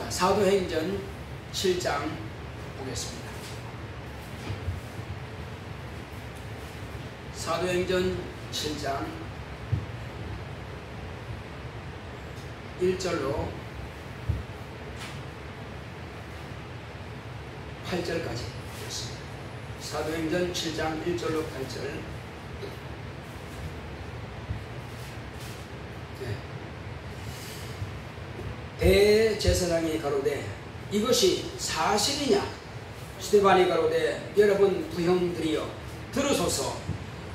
자, 사도행전 7장 보겠습니다. 사도행전 7장 1절로 8절까지 보겠습니다. 사도행전 7장 1절로 8절. 대제사장이 가로되 이것이 사실이냐? 스데반이 가로되 여러분 부형들이여 들으소서.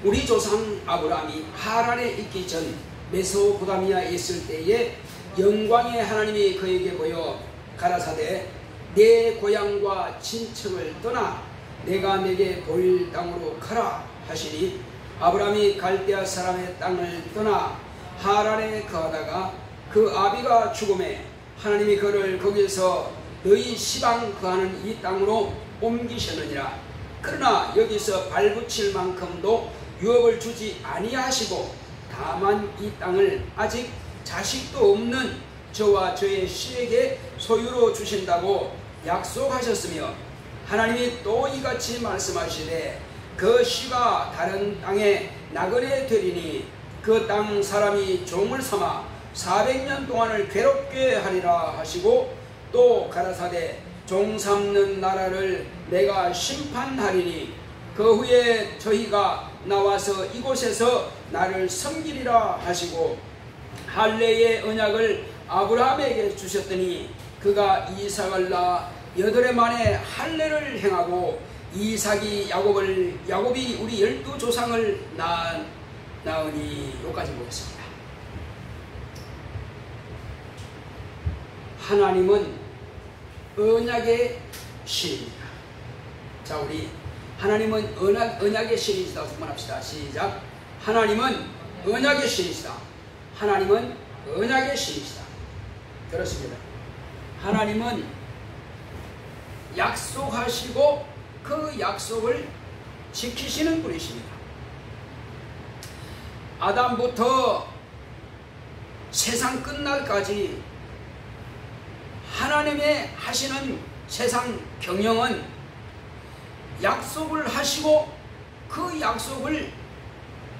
우리 조상 아브라함이 하란에 있기 전 메소포타미아에 있을 때에 영광의 하나님이 그에게 보여 가라사대 내 고향과 친척을 떠나 내가 내게 보일 땅으로 가라 하시니 아브라함이 갈대아 사람의 땅을 떠나 하란에 거하다가 그 아비가 죽음에 하나님이 그를 거기서 너희 시방 거하는 이 땅으로 옮기셨느니라. 그러나 여기서 발붙일 만큼도 유업을 주지 아니하시고 다만 이 땅을 아직 자식도 없는 저와 저의 씨에게 소유로 주신다고 약속하셨으며 하나님이 또 이같이 말씀하시되 그 씨가 다른 땅에 나그네 되리니 그 땅 사람이 종을 삼아 400년 동안을 괴롭게 하리라 하시고 또 가라사대 종 삼는 나라를 내가 심판하리니 그 후에 저희가 나와서 이곳에서 나를 섬기리라 하시고 할례의 언약을 아브라함에게 주셨더니 그가 이삭을 낳아 8해 만에 할례를 행하고 이삭이 야곱이 우리 12조상을 낳으니. 여기까지 보겠습니다. 하나님은 언약의 신입니다. 자, 우리 하나님은 언약의 신이시다 그만합시다. 시작. 하나님은 언약의 신이시다. 하나님은 언약의 신이시다. 그렇습니다. 하나님은 약속하시고 그 약속을 지키시는 분이십니다. 아담부터 세상 끝날까지 하나님의 하시는 세상 경영은 약속을 하시고 그 약속을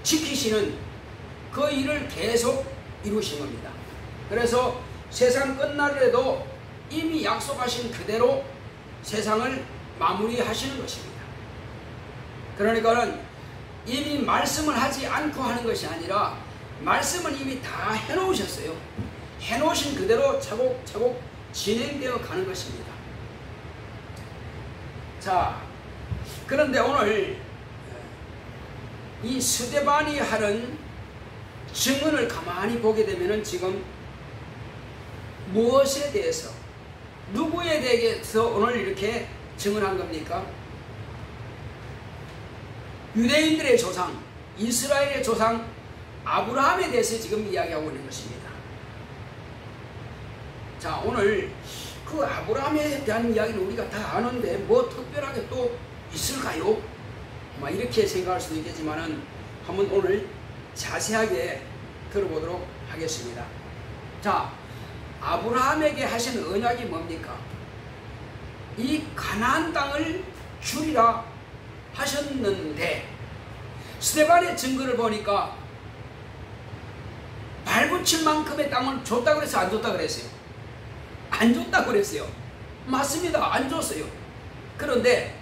지키시는 그 일을 계속 이루신 겁니다. 그래서 세상 끝날에도 이미 약속하신 그대로 세상을 마무리하시는 것입니다. 그러니까는 이미 말씀을 하지 않고 하는 것이 아니라 말씀은 이미 다 해놓으셨어요. 해놓으신 그대로 차곡차곡 진행되어 가는 것입니다. 자, 그런데 오늘 이 스데반이 하는 증언을 가만히 보게 되면 지금 무엇에 대해서, 누구에 대해서 오늘 이렇게 증언한 겁니까? 유대인들의 조상, 이스라엘의 조상 아브라함에 대해서 지금 이야기하고 있는 것입니다. 자, 오늘 그 아브라함에 대한 이야기는 우리가 다 아는데 뭐 특별하게 또 있을까요? 이렇게 생각할 수도 있겠지만은 한번 오늘 자세하게 들어보도록 하겠습니다. 자, 아브라함에게 하신 언약이 뭡니까? 이 가나안 땅을 주리라 하셨는데 스데반의 증거를 보니까 발붙일 만큼의 땅을 줬다 그랬어요? 안 줬다 그랬어요? 안 줬다 그랬어요. 맞습니다. 안 줬어요. 그런데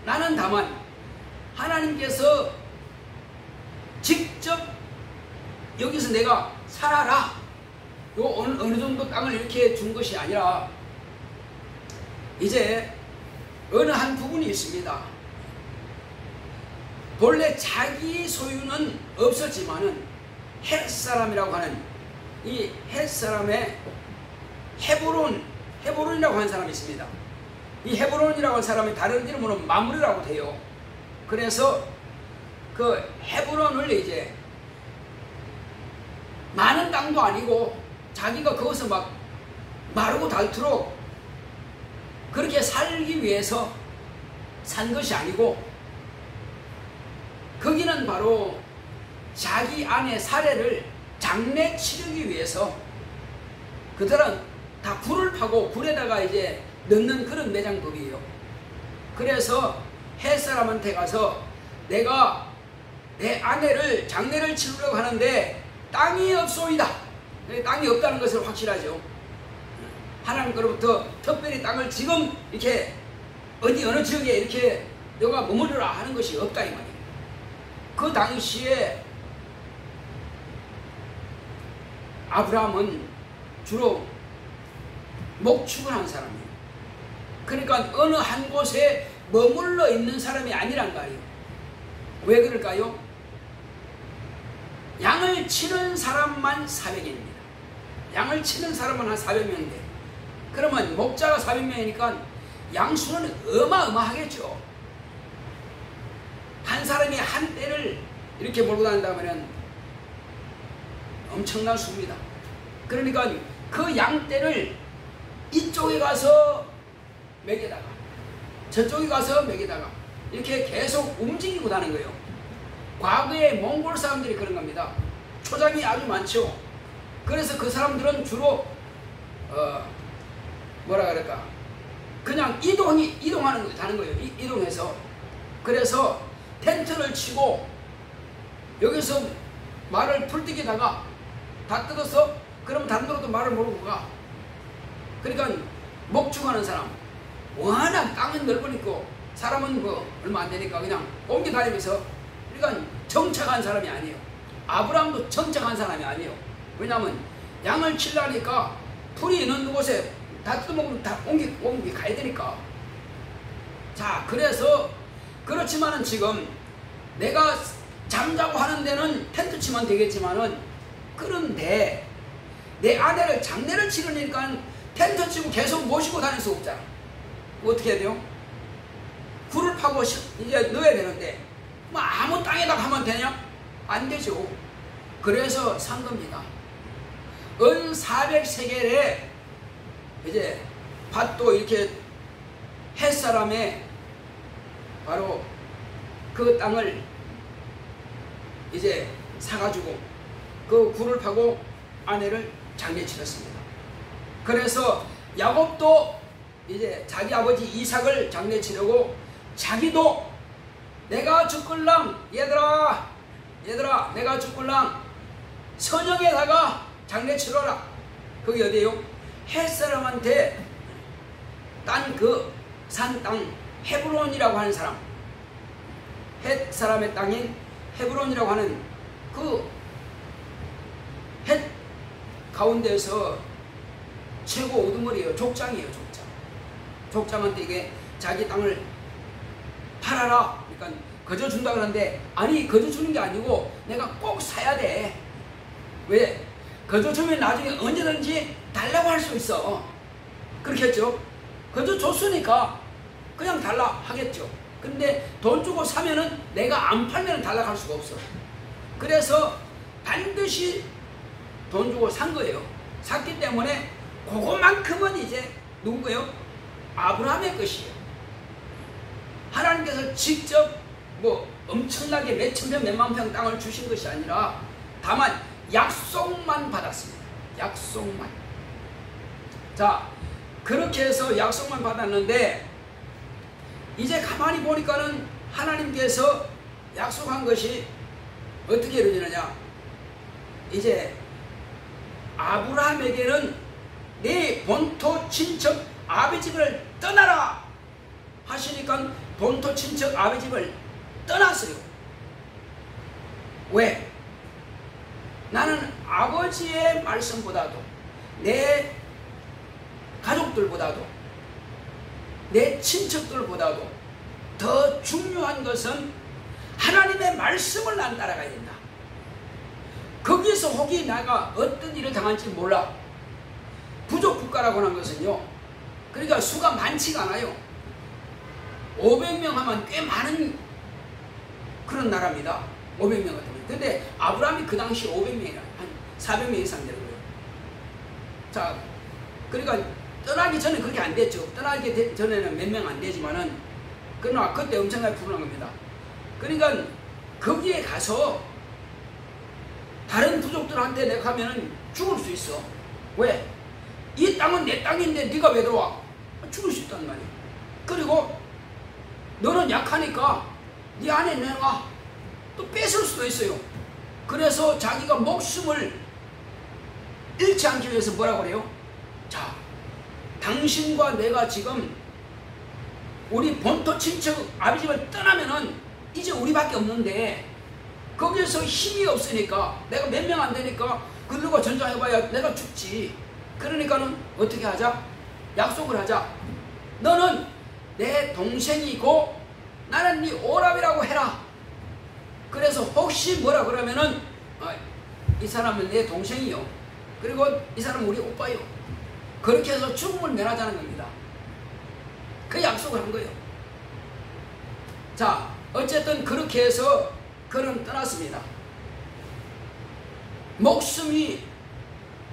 나는 다만 하나님께서 직접 여기서 내가 살아라, 요 어느 정도 땅을 이렇게 준 것이 아니라 이제 어느 한 부분이 있습니다. 본래 자기 소유는 없었지만은 헷사람이라고 하는 이 헷사람의 헤브론이라고 하는 사람이 있습니다. 이 헤브론이라고 하는 사람이 다른 이름으로 마므리라고 돼요. 그래서 그 헤브론을 이제 많은 땅도 아니고 자기가 거기서 막 마르고 닳도록 그렇게 살기 위해서 산 것이 아니고 거기는 바로 자기 아내 사례를 장례 치르기 위해서 그들은 다 굴을 파고 굴에다가 이제 넣는 그런 매장법이에요. 그래서 햇사람한테 가서 내가 내 아내를 장례를 치르려고 하는데 땅이 없소이다. 땅이 없다는 것을 확실하죠. 하나님께로부터 특별히 땅을 지금 이렇게 어느 지역에 이렇게 너가 머무르라 하는 것이 없다 이 말이에요. 그 당시에 아브라함은 주로 목축을 한 사람이에요. 그러니까 어느 한 곳에 머물러 있는 사람이 아니란 말이에요. 왜 그럴까요? 양을 치는 사람만 400인입니다. 양을 치는 사람은 한 400명인데 그러면 목자가 400명이니까 양수는 어마어마하겠죠. 한 사람이 한 떼를 이렇게 몰고 다닌다면 엄청난 수입니다. 그러니까 그 양떼를 이쪽에 가서 매개다가 저쪽에 가서 매개다가 이렇게 계속 움직이고 다는 거예요. 과거에 몽골 사람들이 그런 겁니다. 초장이 아주 많죠. 그래서 그 사람들은 주로 뭐라 그럴까 그냥 이동하는 거예요. 이동해서 그래서 텐트를 치고 여기서 말을 풀떼기다가 다 뜯어서 그럼 다른 데로 또 말을 몰고 가. 그러니까 목축하는 사람 워낙 땅은 넓으니까 사람은 뭐 얼마 안 되니까 그냥 옮겨 다니면서 그러니까 정착한 사람이 아니에요. 아브라함도 정착한 사람이 아니에요. 왜냐하면 양을 치려니까 풀이 있는 곳에 다 뜯어먹으면 다 옮기 가야 되니까. 자, 그래서 그렇지만은 지금 내가 잠자고 하는 데는 텐트 치면 되겠지만은 그런데 내 아내를 장례를 치르니까 텐트 치고 계속 모시고 다닐 수 없잖아. 어떻게 해야 돼요? 굴을 파고 이제 넣어야 되는데 뭐 아무 땅에다 하면 되냐? 안 되죠. 그래서 산 겁니다. 은 400세겔에 이제 밭도 이렇게 햇사람의 바로 그 땅을 이제 사가지고 그 굴을 파고 아내를 장례 치렀습니다. 그래서 야곱도 이제 자기 아버지 이삭을 장례 치르고 자기도 내가 죽을랑 얘들아 내가 죽을랑 선영에다가 장례 치러라. 그게 어디에요? 햇사람한테 딴 그 산 땅 헤브론이라고 하는 사람, 헷 사람의 땅인 헤브론이라고 하는 그 헷 가운데서 최고 우두머리예요. 족장이에요. 족장한테 이게 자기 땅을 팔아라. 그러니까 거저 준다 그러는데 아니 거저 주는 게 아니고 내가 꼭 사야 돼. 왜? 거저 주면 나중에 언제든지 달라고 할 수 있어. 그렇게 했죠. 거저 줬으니까 그냥 달라 하겠죠. 근데 돈 주고 사면은 내가 안 팔면 달라고 할 수가 없어. 그래서 반드시 돈 주고 산 거예요. 샀기 때문에 그것만큼은 이제 누구예요? 아브라함의 것이에요. 하나님께서 직접 뭐 엄청나게 몇천 평 몇만 평 땅을 주신 것이 아니라 다만 약속만 받았습니다. 약속만. 자, 그렇게 해서 약속만 받았는데 이제 가만히 보니까는 하나님께서 약속한 것이 어떻게 이루어지느냐. 이제 아브라함에게는 네 본토 친척 아비집을 떠나라 하시니까 본토 친척 아비집을 떠났어요. 왜? 나는 아버지의 말씀보다도 내 가족들보다도 내 친척들보다도 더 중요한 것은 하나님의 말씀을 난 따라가야 된다. 거기서 혹이 내가 어떤 일을 당할지 몰라. 부족 국가라고 하는 것은요, 그러니까 수가 많지가 않아요. 500명 하면 꽤 많은 그런 나라입니다. 500명 같은 거. 근데 아브라함이 그 당시 500명이라 한 400명 이상 되는 거예요. 자, 그러니까 떠나기 전에 그렇게 안 됐죠. 떠나기 전에는 몇 명 안 되지만은 그러나 그때 엄청나게 불운한 겁니다. 그러니까 거기에 가서 다른 부족들한테 내가 가면은 죽을 수 있어. 왜? 이 땅은 내 땅인데 네가 왜 들어와? 죽을 수 있단 말이야. 그리고 너는 약하니까 네 안에 내가 또 뺏을 수도 있어요. 그래서 자기가 목숨을 잃지 않기 위해서 뭐라고 그래요? 자, 당신과 내가 지금 우리 본토 친척 아비집을 떠나면은 이제 우리밖에 없는데 거기에서 힘이 없으니까 내가 몇 명 안 되니까 그들과 전쟁해봐야 내가 죽지. 그러니까는 어떻게 하자? 약속을 하자. 너는 내 동생이고 나는 네 오랍이라고 해라. 그래서 혹시 뭐라 그러면은 이 사람은 내 동생이요. 그리고 이 사람은 우리 오빠요. 그렇게 해서 죽음을 면하자는 겁니다. 그 약속을 한 거예요. 자, 어쨌든 그렇게 해서 그는 떠났습니다. 목숨이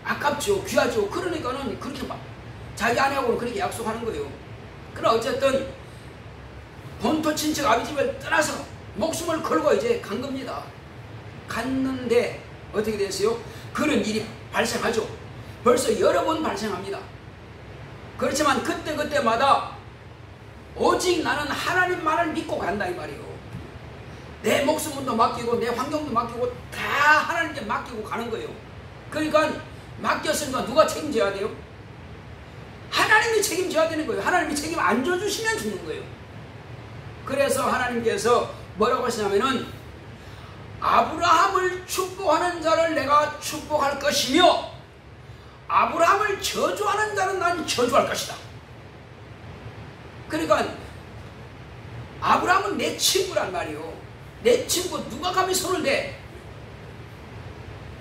아깝죠. 귀하죠. 그러니까는 그렇게 막 자기 아내하고는 그렇게 약속하는 거예요. 그러나 어쨌든 본토 친척 아비집을 떠나서 목숨을 걸고 이제 간 겁니다. 갔는데 어떻게 됐어요? 그런 일이 발생하죠. 벌써 여러 번 발생합니다. 그렇지만 그때마다 오직 나는 하나님만을 믿고 간다 이 말이에요. 내 목숨도 맡기고 내 환경도 맡기고 다 하나님께 맡기고 가는 거예요. 그러니까 맡겼으니까 누가 책임져야 돼요? 하나님이 책임져야 되는 거예요. 하나님이 책임 안 져주시면 죽는 거예요. 그래서 하나님께서 뭐라고 하시냐면은 아브라함을 축복하는 자를 내가 축복할 것이며 아브라함을 저주하는 자는 난 저주할 것이다. 그러니까 아브라함은 내 친구란 말이요. 내 친구 누가 감히 손을 대?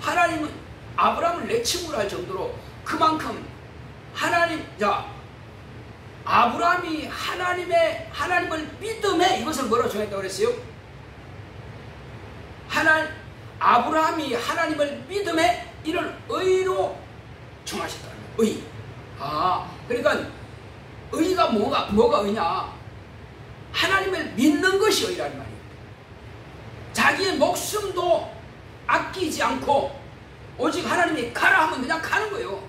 하나님은 아브라함을 내 친구로 할 정도로 그만큼 하나님, 자, 아브라함이 하나님을 믿음에 이것을 뭐라고 정했다고 그랬어요? 아브라함이 하나님을 믿음에 이를 의로 정하셨다는 거예요. 의. 그러니까 의가 뭐가 의냐? 하나님을 믿는 것이 의라는 말이에요. 자기의 목숨도 아끼지 않고 오직 하나님이 가라 하면 그냥 가는 거예요.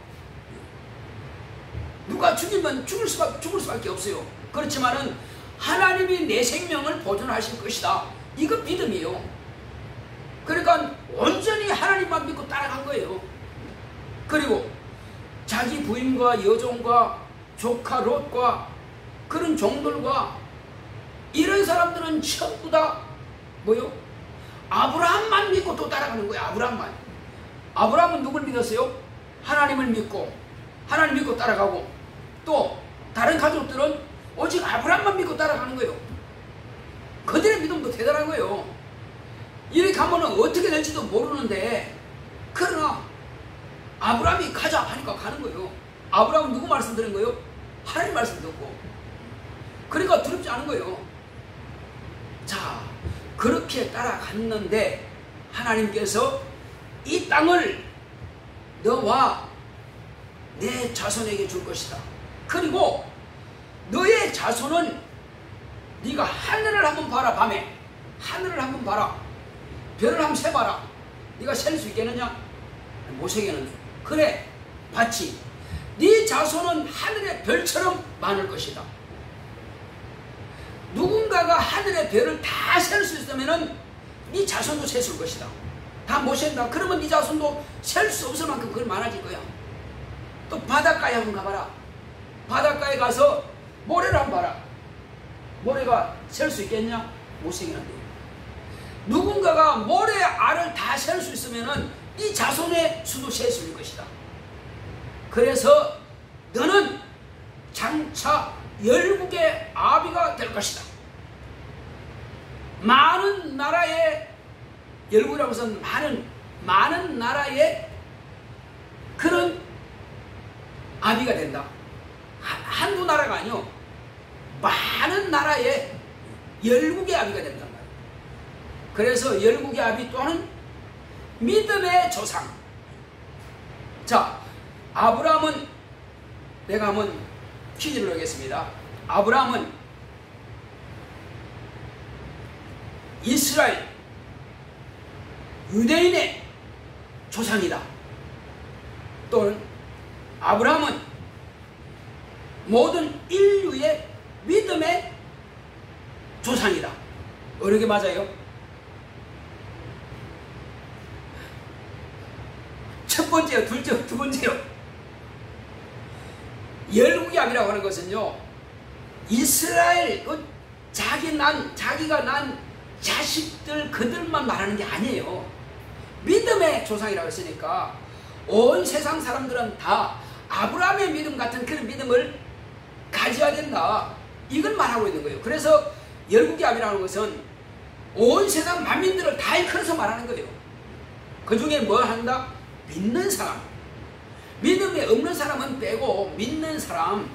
누가 죽이면 죽을 수밖에 없어요. 그렇지만은 하나님이 내 생명을 보존하실 것이다. 이거 믿음이에요. 그러니까 온전히 하나님만 믿고 따라간 거예요. 그리고 자기 부인과 여종과 조카 롯과 그런 종들과 이런 사람들은 전부 다 뭐요? 아브라함만 믿고 또 따라가는 거예요. 아브라함은 누굴 믿었어요? 하나님을 믿고 하나님 믿고 따라가고 또 다른 가족들은 오직 아브라함만 믿고 따라가는 거예요. 그들의 믿음도 대단한 거예요. 이렇게 가면은 어떻게 될지도 모르는데 그러나 아브라함이 가자 하니까 가는 거예요. 아브라함은 누구 말씀 들은 거예요? 하나님 말씀 듣고. 그러니까 두렵지 않은 거예요. 자, 그렇게 따라갔는데 하나님께서 이 땅을 너와 내 자손에게 줄 것이다. 그리고 너의 자손은 네가 하늘을 한번 봐라. 밤에 하늘을 한번 봐라. 별을 한번 세봐라. 네가 셀 수 있겠느냐? 못 세겠는데. 그래, 봤지. 네 자손은 하늘의 별처럼 많을 것이다. 누군가가 하늘의 별을 다 셀 수 있으면은 네 자손도 셌을 것이다. 다 못 센다. 그러면 네 자손도 셀 수 없을 만큼 그걸 많아질 거야. 또 바닷가에 한번 가봐라. 바닷가에 가서 모래를 한번 봐라. 모래가 셀 수 있겠냐? 못 세겠는데. 누군가가 모래 알을 다 셀 수 있으면은 네 자손의 수도 셀 수 있을 것이다. 그래서 너는 장차 열국의 아비가 될 것이다. 많은 나라의 열국이라고 해서 많은 나라의 그런 아비가 된다. 한두 나라가 아니요. 많은 나라의 열국의 아비가 된단 말이에요. 그래서 열국의 아비 또한 믿음의 조상. 자, 아브라함은 내가 한번 퀴즈를 하겠습니다. 아브라함은 이스라엘 유대인의 조상이다. 또는 아브라함은 모든 인류의 믿음의 조상이다. 어느 게 맞아요? 첫 번째요, 둘째요, 두 번째요. 열국의 암이라고 하는 것은요, 이스라엘 자기가 난 자식들 그들만 말하는 게 아니에요. 믿음의 조상이라고 했으니까 온 세상 사람들은 다 아브라함의 믿음 같은 그런 믿음을 가져야 된다, 이걸 말하고 있는 거예요. 그래서 열국의 암이라는 것은 온 세상 만민들을 다 일컬어서 말하는 거예요. 그 중에 뭘 한다? 믿는 사람. 믿음이 없는 사람은 빼고 믿는 사람.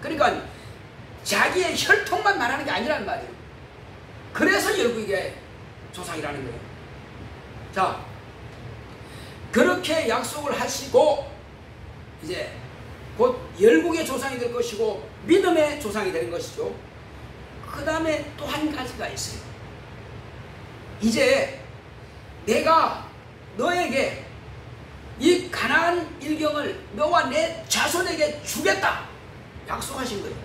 그러니까 자기의 혈통만 말하는 게 아니란 말이에요. 그래서 열국의 조상이라는 거예요. 자, 그렇게 약속을 하시고 이제 곧 열국의 조상이 될 것이고 믿음의 조상이 되는 것이죠. 그 다음에 또 한 가지가 있어요. 이제 내가 너에게 이 가나안 일경을 너와 내 자손에게 주겠다 약속하신 거예요.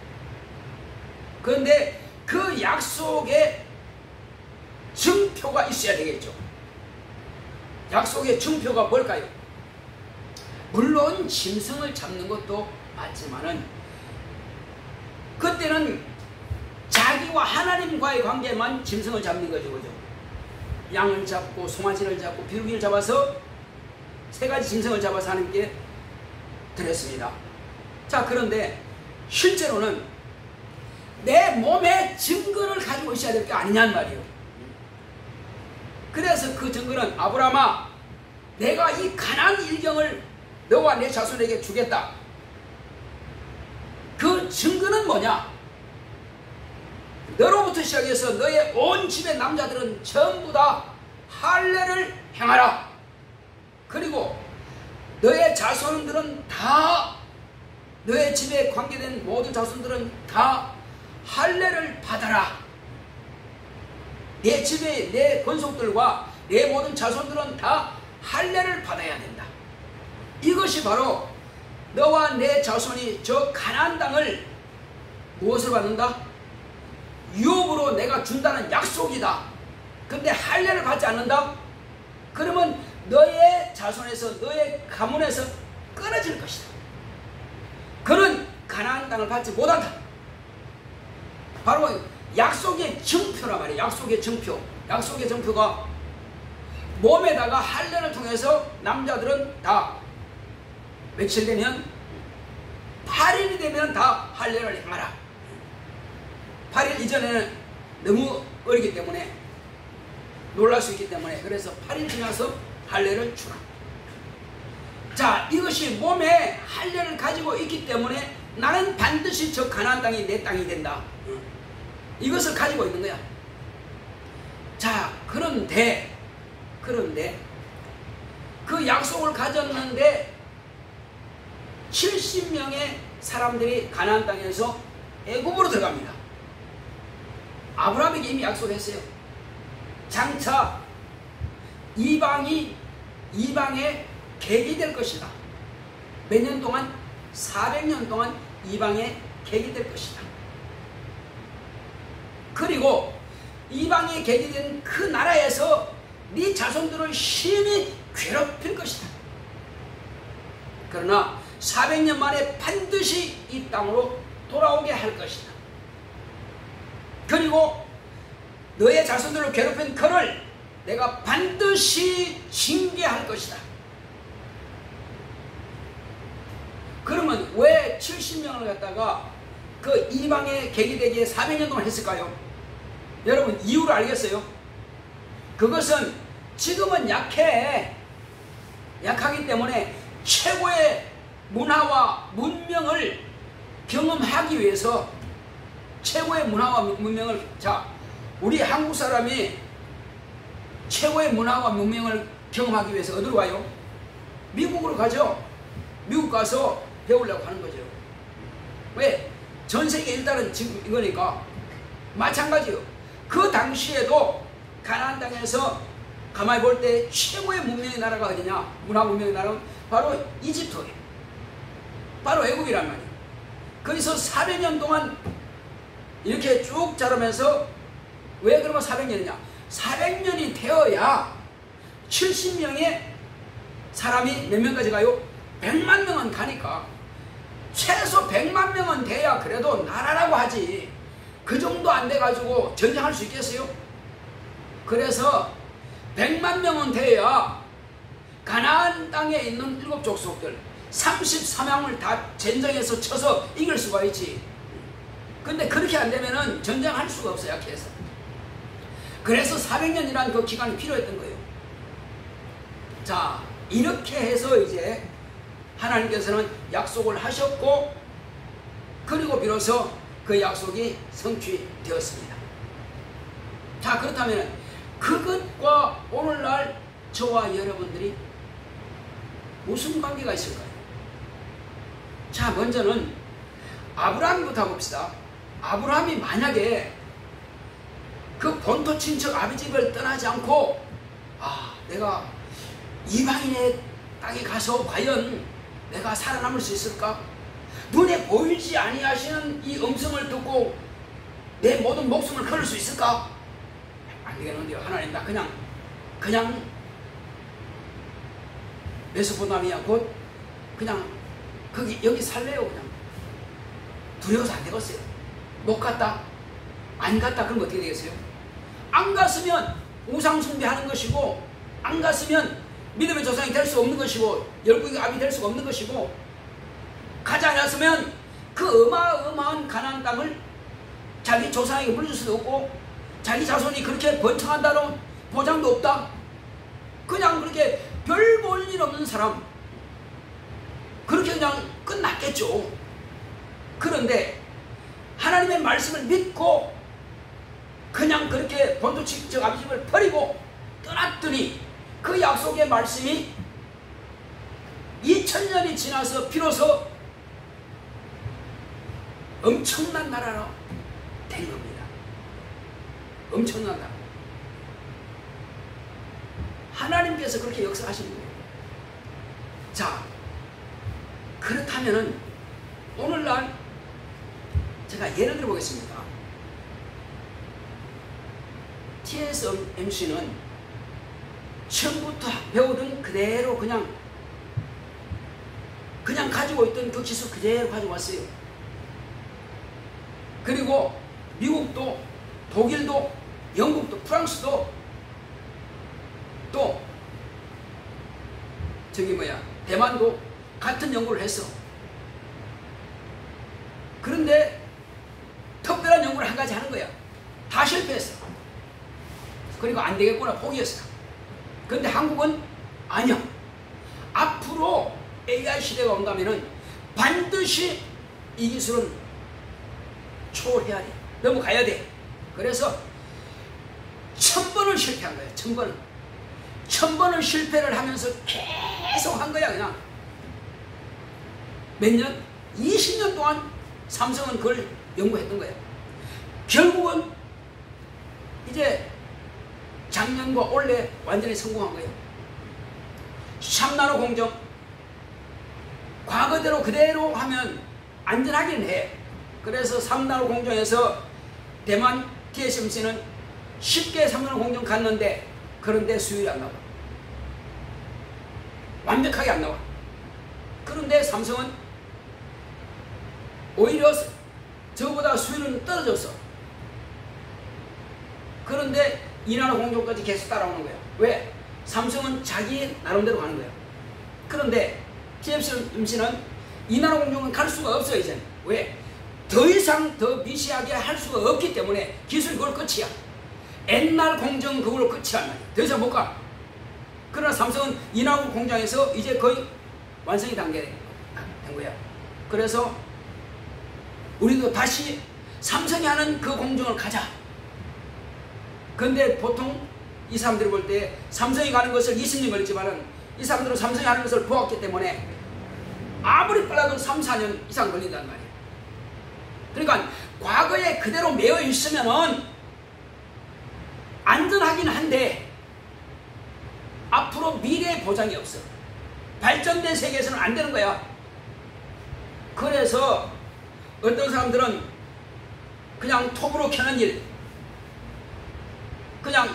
그런데 그 약속에 증표가 있어야 되겠죠. 약속의 증표가 뭘까요? 물론 짐승을 잡는 것도 맞지만은 그때는 자기와 하나님과의 관계만 짐승을 잡는 거죠. 그죠? 양을 잡고 송아지를 잡고 비둘기를 잡아서 세 가지 짐승을 잡아서 하나님께 드렸습니다. 자, 그런데 실제로는 내 몸의 증거를 가지고 있어야 될 게 아니냔 말이에요. 그래서 그 증거는 아브라함아, 내가 이 가나안 일경을 너와 내 자손에게 주겠다. 그 증거는 뭐냐? 너로부터 시작해서 너의 온 집의 남자들은 전부 다 할례를 행하라. 그리고 너의 자손들은 다, 너의 집에 관계된 모든 자손들은 다 할례를 받아라. 내 집에 내 권속들과 내 모든 자손들은 다 할례를 받아야 된다. 이것이 바로 너와 내 자손이 저 가나안 땅을 무엇을 받는다? 유업으로 내가 준다는 약속이다. 근데 할례를 받지 않는다? 그러면 너의 자손에서 너의 가문에서 끊어질 것이다. 그는 가나안 땅을 받지 못한다. 바로 약속의 증표란 말이에요. 약속의 증표. 약속의 증표가 몸에다가 할례를 통해서 남자들은 다 며칠 되면 8일이 되면 다 할례를 행하라. 8일 이전에는 너무 어리기 때문에 놀랄 수 있기 때문에 그래서 8일 지나서 할례를 주라. 자, 이것이 몸에 할례를 가지고 있기 때문에 나는 반드시 저 가나안 땅이 내 땅이 된다. 이것을 가지고 있는 거야. 자, 그런데 그 약속을 가졌는데 70명의 사람들이 가나안 땅에서 애굽으로 들어갑니다. 아브라함에게 이미 약속했어요. 장차 이방의 객이 될 것이다. 몇 년 동안? 400년 동안 이방의 객이 될 것이다. 그리고 이방의 객이 된 그 나라에서 네 자손들을 심히 괴롭힐 것이다. 그러나 400년 만에 반드시 이 땅으로 돌아오게 할 것이다. 그리고 너의 자손들을 괴롭힌 그를 내가 반드시 징계할 것이다. 그러면 왜 70명을 갖다가 그 이방의 객이 되기에 400년 동안 했을까요? 여러분 이유를 알겠어요? 그것은 지금은 약하기 때문에 최고의 문화와 문명을 경험하기 위해서 최고의 문화와 문명을, 자, 우리 한국 사람이 최고의 문화와 문명을 경험하기 위해서 어디로 가요? 미국으로 가죠. 미국 가서 배우려고 하는 거죠. 왜? 전 세계 일단은 지금 이거니까. 마찬가지요. 그 당시에도 가나안 땅에서 가만히 볼 때 최고의 문명의 나라가 어디냐? 문화 문명의 나라는 바로 이집트예요. 바로 애굽이란 말이에요. 거기서 400년 동안 이렇게 쭉 자라면서 왜 그러면 400년이냐? 400년이 되어야 70명의 사람이 몇 명까지 가요? 100만 명은 가니까 최소 100만 명은 돼야 그래도 나라라고 하지. 그 정도 안 돼가지고 전쟁할 수 있겠어요? 그래서 100만 명은 돼야 가나안 땅에 있는 7 족속들 33명을 다 전쟁에서 쳐서 이길 수가 있지. 근데 그렇게 안 되면은 전쟁할 수가 없어요. 약해서. 그래서 400년이라는 그 기간이 필요했던 거예요. 자, 이렇게 해서 이제 하나님께서는 약속을 하셨고, 그리고 비로소 그 약속이 성취되었습니다. 자, 그렇다면 그것과 오늘날 저와 여러분들이 무슨 관계가 있을까요? 자, 먼저는 아브라함부터 봅시다. 아브라함이 만약에 그 본토 친척 아비집을 떠나지 않고 내가 이방인의 땅에 가서 과연 내가 살아남을 수 있을까? 눈에 보이지 아니하시는 이 음성을 듣고 내 모든 목숨을 걸을 수 있을까? 안 되겠는데요. 하나님, 나 그냥 메소포타미아 곧 그냥 여기 살래요. 그냥 두려워서 안 되겠어요. 못 갔다, 안 갔다 그러면 어떻게 되겠어요? 안 갔으면 우상 숭배하는 것이고, 안 갔으면 믿음의 조상이 될 수 없는 것이고, 열국의 압이 될 수가 없는 것이고, 가지 않았으면 그 어마어마한 가나안 땅을 자기 조상에게 물려줄 수도 없고, 자기 자손이 그렇게 번창한다는 보장도 없다. 그냥 그렇게 별 볼 일 없는 사람, 그렇게 그냥 끝났겠죠. 그런데 하나님의 말씀을 믿고 그냥 그렇게 본토 친척 아비집을 버리고 떠났더니 그 약속의 말씀이 2000년이 지나서 비로소 엄청난 나라로 된 겁니다. 엄청난 나라. 하나님께서 그렇게 역사하신 거예요. 자, 그렇다면은 오늘날 제가 예를 들어 보겠습니다. TSMC는 처음부터 배우던 그대로 그냥 가지고 있던 그 기술 그대로 가지고 왔어요. 그리고 미국도, 독일도, 영국도, 프랑스도 또 대만도 같은 연구를 했어. 그런데 특별한 연구를 한 가지 하는 거야. 다 실패했어. 그리고 안 되겠구나 포기했어. 그런데 한국은 아니야. 앞으로 AI 시대가 온다면은 반드시 이 기술은 초월해야 돼. 넘어가야 돼. 그래서 1000번을 실패한 거야. 1000번을. 1000번을 실패를 하면서 계속 한 거야. 그냥 몇 년? 20년 동안 삼성은 그걸 연구했던 거야. 결국은 이제 작년과 올해 완전히 성공한 거예요. 3나노 공정, 과거대로 그대로 하면 안전하긴 해. 그래서 3나노 공정에서 대만 TSMC는 쉽게 3나노 공정 갔는데, 그런데 수율이 안 나와. 완벽하게 안 나와. 그런데 삼성은 오히려 저보다 수율은 떨어졌어. 그런데 2나노 공정까지 계속 따라오는 거야. 왜? 삼성은 자기 나름대로 가는 거야. 그런데 TSMC는 2나노 공정은 갈 수가 없어요. 이제는. 왜? 더 이상 더 미시하게 할 수가 없기 때문에 기술이 그걸 끝이야. 옛날 공정 그걸로 끝이란 말이야. 더 이상 못 가. 그러나 삼성은 2나노 공장에서 이제 거의 완성이 단계된 거야. 그래서 우리도 다시 삼성이 하는 그 공정을 가자. 근데 보통 이 사람들이 볼 때 삼성이 가는 것을 20년 걸리지만은 이 사람들은 삼성이 하는 것을 보았기 때문에 아무리 빨라도 3, 4년 이상 걸린단 말이야. 그러니까 과거에 그대로 매여 있으면은 안전하긴 한데 앞으로 미래의 보장이 없어. 발전된 세계에서는 안 되는 거야. 그래서 어떤 사람들은 그냥 톱으로 캐는 일, 그냥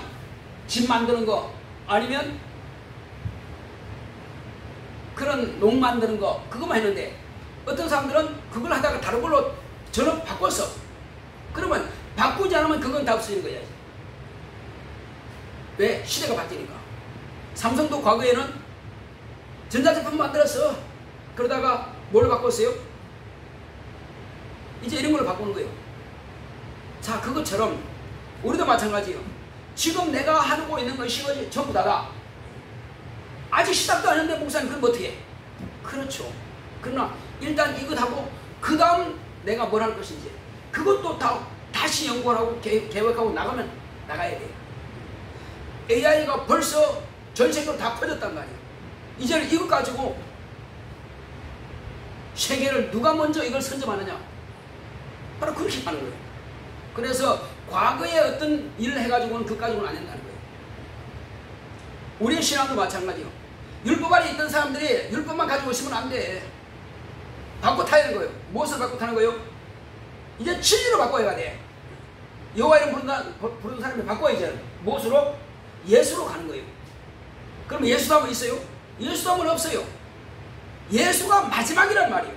집 만드는 거, 아니면 그런 농 만드는 거, 그것만 했는데 어떤 사람들은 그걸 하다가 다른 걸로 전업 바꿨어. 그러면 바꾸지 않으면 그건 다 없어지는 거야. 왜? 시대가 바뀌니까. 삼성도 과거에는 전자제품 만들었어. 그러다가 뭘 바꿨어요? 이제 이런 걸로 바꾸는 거예요. 자, 그것처럼 우리도 마찬가지예요. 지금 내가 하고 있는 것이 전부 다가 아직 시작도 안 했는데 목사님 그럼 어떻게 해? 그렇죠. 그러나 일단 이것하고 그 다음 내가 뭘 할 것인지 그것도 다시 연구하고 계획하고 나가야 돼요. AI가 벌써 전 세계로 다 퍼졌단 말이에요. 이제는 이것 가지고 세계를 누가 먼저 이걸 선점하느냐, 바로 그렇게 하는 거예요. 그래서 과거에 어떤 일을 해가지고는 그것 가지고는 안 된다는 거예요. 우리의 신앙도 마찬가지요. 율법 안에 있던 사람들이 율법만 가지고 있으면 안 돼. 바꿔 타야 되는 거예요. 무엇을 바꿔 타는 거예요? 이제 진리로 바꿔야 돼. 여호와 이름 부르는 사람이 바꿔야지. 무엇으로? 예수로 가는 거예요. 그럼 예수담은 있어요? 예수담은 없어요. 예수가 마지막이란 말이에요.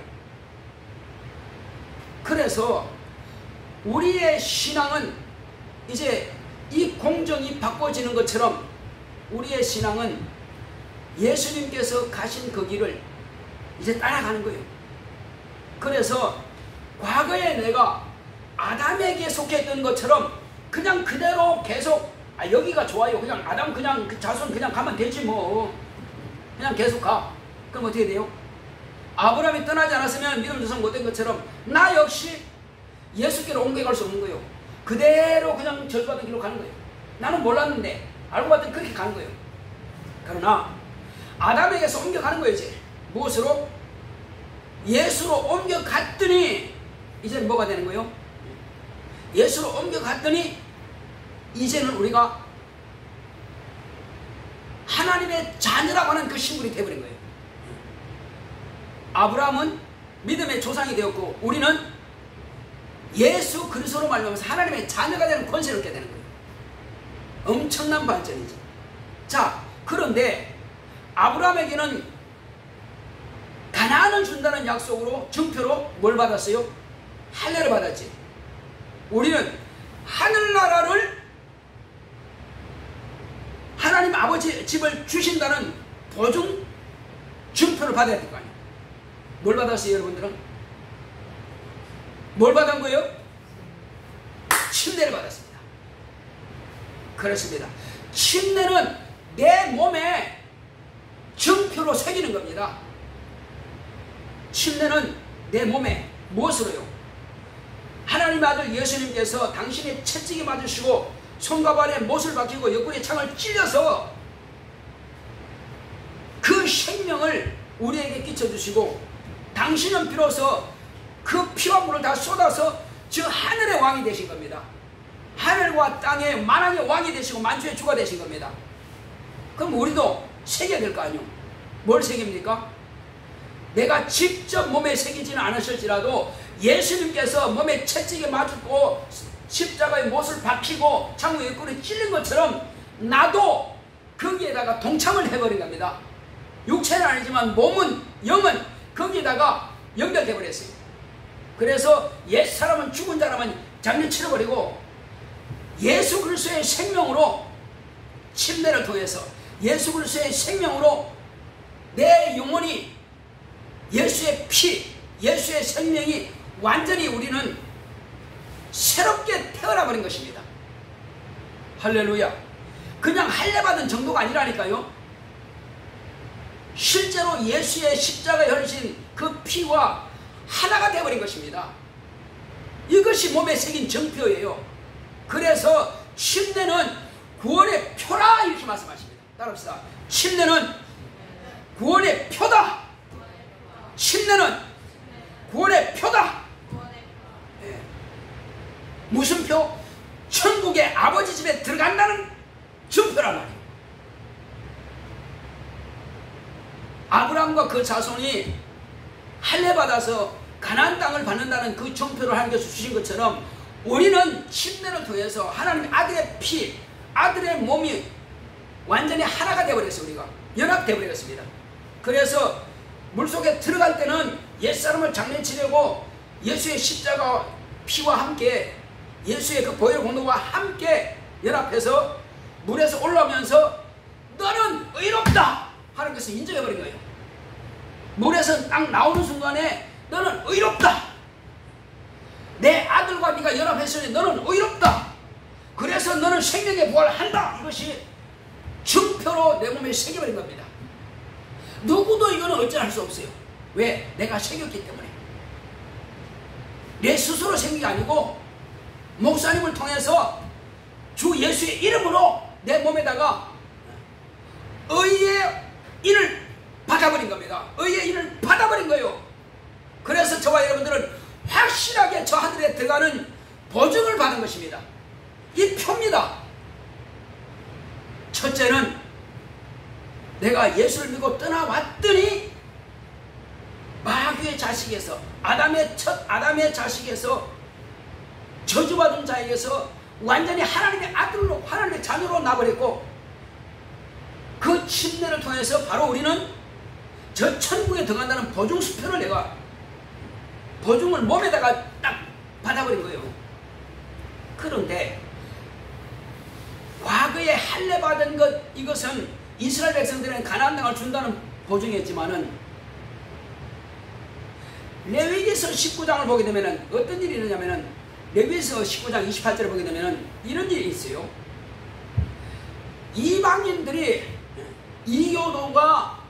그래서 우리의 신앙은 이제 이 공정이 바꿔지는 것처럼 우리의 신앙은 예수님께서 가신 그 길을 이제 따라가는 거예요. 그래서 과거에 내가 아담에게 속했던 것처럼 그냥 그대로 계속 여기가 좋아요. 그냥 아담 그냥 그 자손 그냥 가면 되지 뭐. 그냥 계속 가. 그럼 어떻게 돼요? 아브라함이 떠나지 않았으면 믿음 조상 못된 것처럼 나 역시 예수께로 옮겨갈 수 없는 거예요. 그대로 그냥 저주받은 길로 가는 거예요. 나는 몰랐는데 알고 봤더니 그렇게 가는 거예요. 그러나 아담에게서 옮겨가는 거예요. 이제 무엇으로? 예수로 옮겨갔더니 이제는 뭐가 되는 거예요? 예수로 옮겨갔더니 이제는 우리가 하나님의 자녀라고 하는 그 신분이 되어버린 거예요. 아브라함은 믿음의 조상이 되었고 우리는 예수 그리스도로 말미암아서 하나님의 자녀가 되는 권세를 얻게 되는 거예요. 엄청난 발전이죠. 자, 그런데 아브라함에게는 가나안을 준다는 약속으로 증표로 뭘 받았어요? 할례를 받았지. 우리는 하늘나라를 하나님 아버지 집을 주신다는 보증 증표를 받아야 될 거 아니에요. 뭘 받았어요, 여러분들은? 뭘 받은 거예요? 침례를 받았습니다. 그렇습니다. 침례는 내 몸에 증표로 새기는 겁니다. 침례는 내 몸에 무엇으로요? 하나님의 아들 예수님께서 당신의 채찍에 맞으시고 손과 발에 못을 박히고 옆구리에 창을 찔려서 그 생명을 우리에게 끼쳐주시고 당신은 비로소 그 피와 물을 다 쏟아서 저 하늘의 왕이 되신 겁니다. 하늘과 땅의 만왕의 왕이 되시고 만주의 주가 되신 겁니다. 그럼 우리도 새겨야 될 거 아니에요? 뭘 새깁니까? 내가 직접 몸에 새기지는 않으실지라도 예수님께서 몸에 채찍에 맞고 십자가에 못을 박히고 창문 옆구리 찔린 것처럼 나도 거기에다가 동참을 해버린 겁니다. 육체는 아니지만 몸은, 영은 거기에다가 연결돼 버렸어요. 그래서 옛사람은 죽은 사람은 장례치러버리고 예수 그리스도의 생명으로 침례를 통해서 예수 그리스도의 생명으로 내 영혼이 예수의 피, 예수의 생명이 완전히 우리는 새롭게 태어나 버린 것입니다. 할렐루야. 그냥 할례받은 정도가 아니라니까요. 실제로 예수의 십자가에 흘리신 그 피와 하나가 되어버린 것입니다. 이것이 몸에 새긴 정표예요. 그래서 침례는 구원의 표라 이렇게 말씀하십니다. 따라합시다. 침례는 구원의 표다. 침례는 구원의 표다. 네. 무슨 표? 천국의 아버지 집에 들어간다는 증표란 말이에요. 아브라함과 그 자손이 할례받아서 가나안 땅을 받는다는 그 정표를 하나님께서 주신 것처럼 우리는 침례를 통해서 하나님의 아들의 피, 아들의 몸이 완전히 하나가 되어버렸어요. 우리가 연합되어버렸습니다. 그래서 물속에 들어갈 때는 옛사람을 장례치려고 예수의 십자가 피와 함께 예수의 그 보혈 공로와 함께 연합해서 물에서 올라오면서 너는 의롭다 하는 것을 인정해버린 거예요. 물에서 딱 나오는 순간에 너는 의롭다. 내 아들과 네가 연합했으니 너는 의롭다. 그래서 너는 생명의 부활을 한다. 이것이 증표로 내 몸에 새겨버린 겁니다. 누구도 이거는 어찌할 수 없어요. 왜? 내가 새겼기 때문에. 내 스스로 생긴 게 아니고 목사님을 통해서 주 예수의 이름으로 내 몸에다가 의의 인을 받아버린 겁니다. 의의 인을 받아버린 거예요. 그래서 저와 여러분들은 확실하게 저 하늘에 들어가는 보증을 받은 것입니다. 이 표입니다. 첫째는 내가 예수를 믿고 떠나왔더니 마귀의 자식에서 아담의 자식에서 저주받은 자에게서 완전히 하나님의 아들로 하나님의 자녀로 나버렸고 그 침례를 통해서 바로 우리는 저 천국에 들어간다는 보증수표를 내가 보증을 몸에다가 딱 받아버린 거예요. 그런데 과거에 할례 받은 것 이것은 이스라엘 백성들은 가나안 땅을 준다는 보증이었지만은 레위기서 19장을 보게 되면은 어떤 일이 있느냐면은 레위기서 19장 28절을 보게 되면은 이런 일이 있어요. 이방인들이 이교도가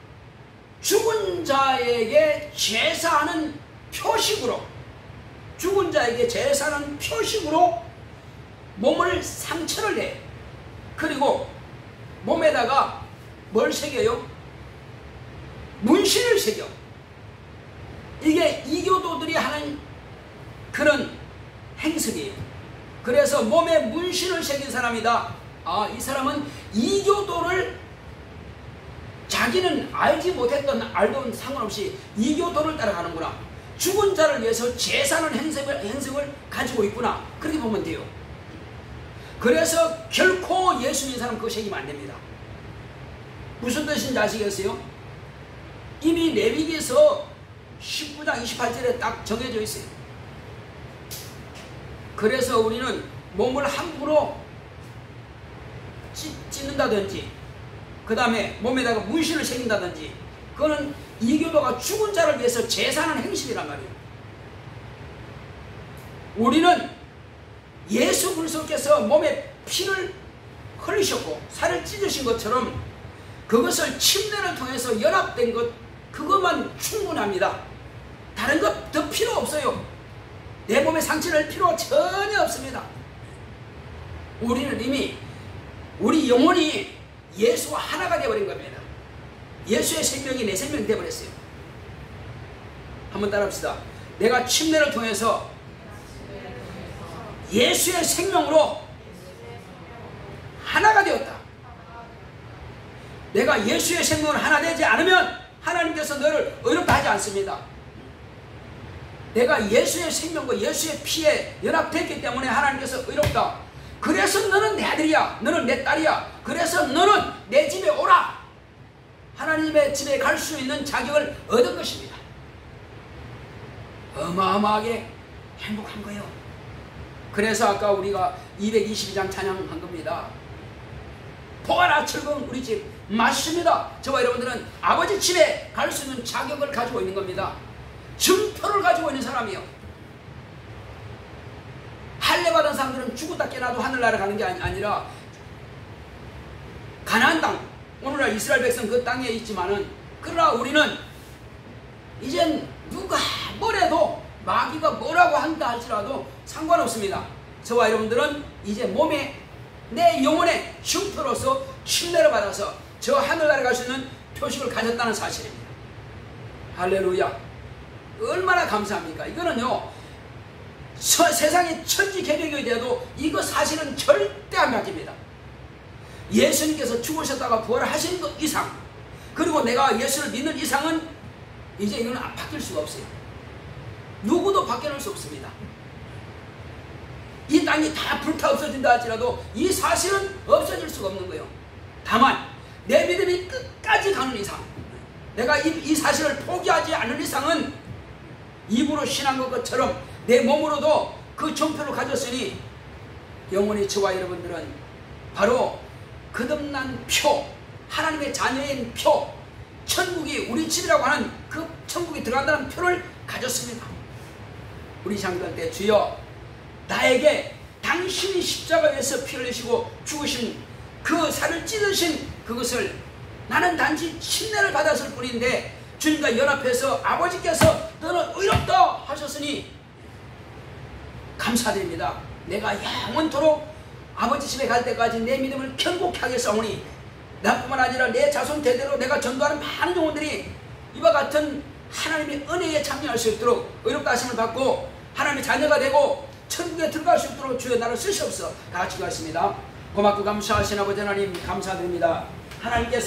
죽은 자에게 제사하는 표식으로 죽은 자에게 제사하는 표식으로 몸을 상처를 내. 그리고 몸에다가 뭘 새겨요? 문신을 새겨. 이게 이교도들이 하는 그런 행습이에요. 그래서 몸에 문신을 새긴 사람이다. 아, 이 사람은 이교도를 자기는 알지 못했던 알던 상관없이 이교도를 따라가는구나. 죽은 자를 위해서 제사하는 행색을 가지고 있구나. 그렇게 보면 돼요. 그래서 결코 예수 믿는 사람 그거 새기면 안 됩니다. 무슨 뜻인지 아시겠어요? 이미 레위기서 19장 28절에 딱 정해져 있어요. 그래서 우리는 몸을 함부로 찢는다든지 그 다음에 몸에다가 문신을 새긴다든지 그거는 이교도가 죽은 자를 위해서 제사하는 행실이란 말이에요. 우리는 예수 그리스도께서 몸에 피를 흘리셨고 살을 찢으신 것처럼 그것을 침례를 통해서 연합된 것 그것만 충분합니다. 다른 것 더 필요 없어요. 내 몸에 상처를 필요가 전혀 없습니다. 우리는 이미 우리 영혼이 예수와 하나가 되어버린 겁니다. 예수의 생명이 내 생명이 되어버렸어요. 한번 따라합시다. 내가 침례를 통해서 예수의 생명으로 하나가 되었다. 내가 예수의 생명으로 하나 되지 않으면 하나님께서 너를 의롭다 하지 않습니다. 내가 예수의 생명과 예수의 피에 연합됐기 때문에 하나님께서 의롭다. 그래서 너는 내 아들이야. 너는 내 딸이야. 그래서 너는 내 집에 오라. 하나님의 집에 갈 수 있는 자격을 얻은 것입니다. 어마어마하게 행복한 거예요. 그래서 아까 우리가 222장 찬양한 겁니다. 보아라 즐거운 우리 집 맞습니다. 저와 여러분들은 아버지 집에 갈 수 있는 자격을 가지고 있는 겁니다. 증표를 가지고 있는 사람이요. 할례 받은 사람들은 죽었다 깨나도 하늘나라 가는 게 아니라 가나안 땅, 오늘날 이스라엘 백성 그 땅에 있지만은 그러나 우리는 이젠 누가 뭐래도 마귀가 뭐라고 한다 할지라도 상관없습니다. 저와 여러분들은 이제 몸에 내 영혼의 증표로서 침례를 받아서 저 하늘나라에 갈 수 있는 표식을 가졌다는 사실입니다. 할렐루야. 얼마나 감사합니까? 이거는요 세상에 천지개벽이 돼도 이거 사실은 절대 안 바뀝니다. 예수님께서 죽으셨다가 부활하신 것 이상 그리고 내가 예수를 믿는 이상은 이제 이건 바뀔 수가 없어요. 누구도 바뀌어낼 수 없습니다. 이 땅이 다 불타 없어진다 할지라도 이 사실은 없어질 수가 없는 거예요. 다만 내 믿음이 끝까지 가는 이상, 내가 이 사실을 포기하지 않는 이상은 입으로 신한 것처럼 내 몸으로도 그 정표를 가졌으니 영원히 저와 여러분들은 바로 거듭난 표, 하나님의 자녀인 표, 천국이 우리 집이라고 하는 그 천국이 들어간다는 표를 가졌습니다. 우리 장기할 때 주여 나에게 당신이 십자가에서 피를 내시고 죽으신 그 살을 찢으신 그것을 나는 단지 침례를 받았을 뿐인데 주님과 연합해서 아버지께서 너는 의롭다 하셨으니 감사드립니다. 내가 영원토록 아버지 집에 갈 때까지 내 믿음을 견고히 하겠사오니 나뿐만 아니라 내 자손 대대로 내가 전도하는 많은 영혼들이 이와 같은 하나님의 은혜에 참여할 수 있도록 의롭다 하심을 받고 하나님의 자녀가 되고 천국에 들어갈 수 있도록 주여 나를 쓰시옵소서. 다 같이 기도하겠습니다. 고맙고 감사하신 아버지 하나님 감사드립니다. 하나님께